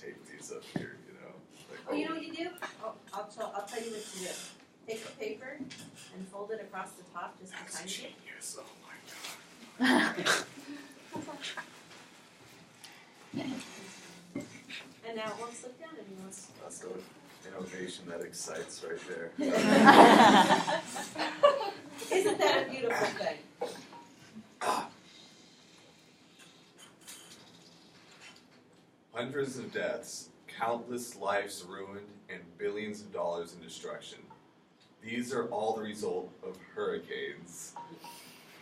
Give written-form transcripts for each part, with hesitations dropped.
tape these up here, you know. Like, Oh, you know what you do? Oh, I'll tell you what to do. Take the paper and fold it across the top just a That's tiny bit. genius. Oh my god. And now it won't slip down anymore. That's the innovation that excites right there. Isn't that a beautiful thing? Hundreds of deaths, countless lives ruined, and billions of dollars in destruction. These are all the result of hurricanes.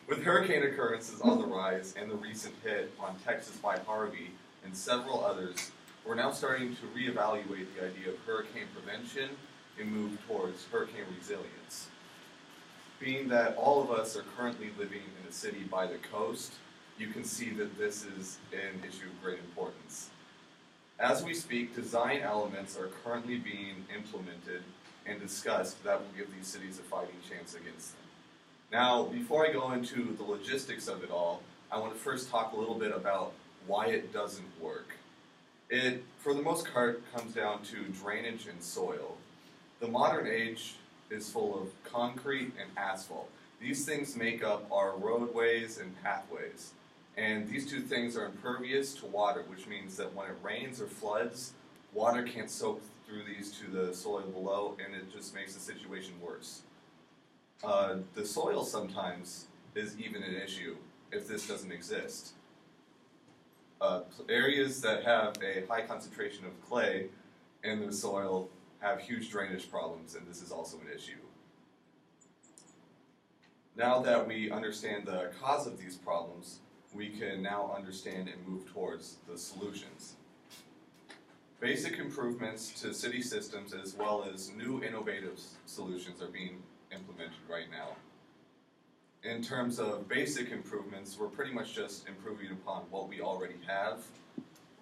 With hurricane occurrences on the rise and the recent hit on Texas by Harvey and several others, we're now starting to reevaluate the idea of hurricane prevention and move towards hurricane resilience. Being that all of us are currently living in a city by the coast, you can see that this is an issue of great importance. As we speak, design elements are currently being implemented and discussed that will give these cities a fighting chance against them. Now, before I go into the logistics of it all, I want to first talk a little bit about why it doesn't work. It, for the most part, comes down to drainage and soil. The modern age is full of concrete and asphalt. These things make up our roadways and pathways. And these two things are impervious to water, which means that when it rains or floods, water can't soak through these to the soil below, and it just makes the situation worse. The soil sometimes is even an issue if this doesn't exist. Areas that have a high concentration of clay in their soil have huge drainage problems, and this is also an issue. Now that we understand the cause of these problems, we can now understand and move towards the solutions. Basic improvements to city systems as well as new innovative solutions are being implemented right now. In terms of basic improvements, we're pretty much just improving upon what we already have,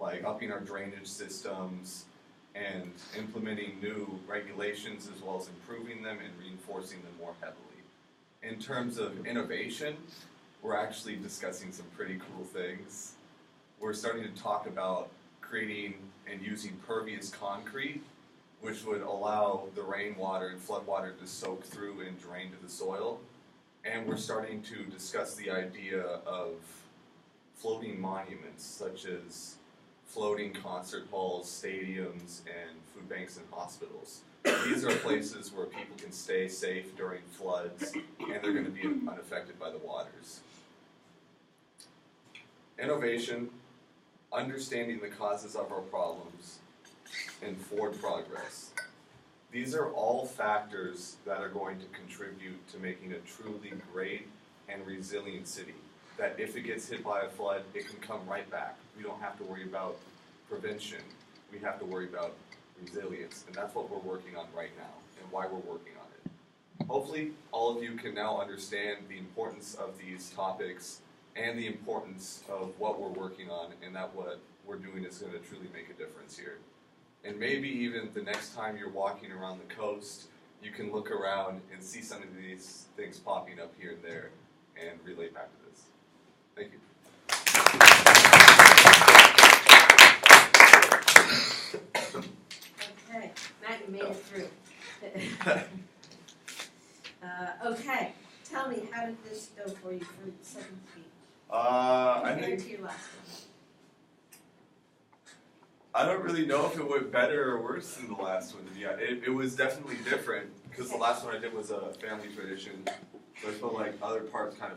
like upping our drainage systems and implementing new regulations as well as improving them and reinforcing them more heavily. In terms of innovation, we're actually discussing some pretty cool things. We're starting to talk about creating and using pervious concrete, which would allow the rainwater and floodwater to soak through and drain to the soil. And we're starting to discuss the idea of floating monuments, such as floating concert halls, stadiums, and food banks and hospitals. These are places where people can stay safe during floods, and they're going to be unaffected by the waters. Innovation, understanding the causes of our problems, and forward progress. These are all factors that are going to contribute to making a truly great and resilient city. That if it gets hit by a flood, it can come right back. We don't have to worry about prevention. We have to worry about resilience, and that's what we're working on right now and why we're working on it. Hopefully, all of you can now understand the importance of these topics and the importance of what we're working on, and that what we're doing is going to truly make a difference here. And maybe even the next time you're walking around the coast, you can look around and see some of these things popping up here and there and relate back to this. Thank you. Okay, Matt, you made it through. Okay, tell me, how did this go for you for the second speech? I Compared think to your last one. I don't really know if it went better or worse than the last one. Yeah, it was definitely different because the last one I did was a family tradition, so I felt like other parts kind of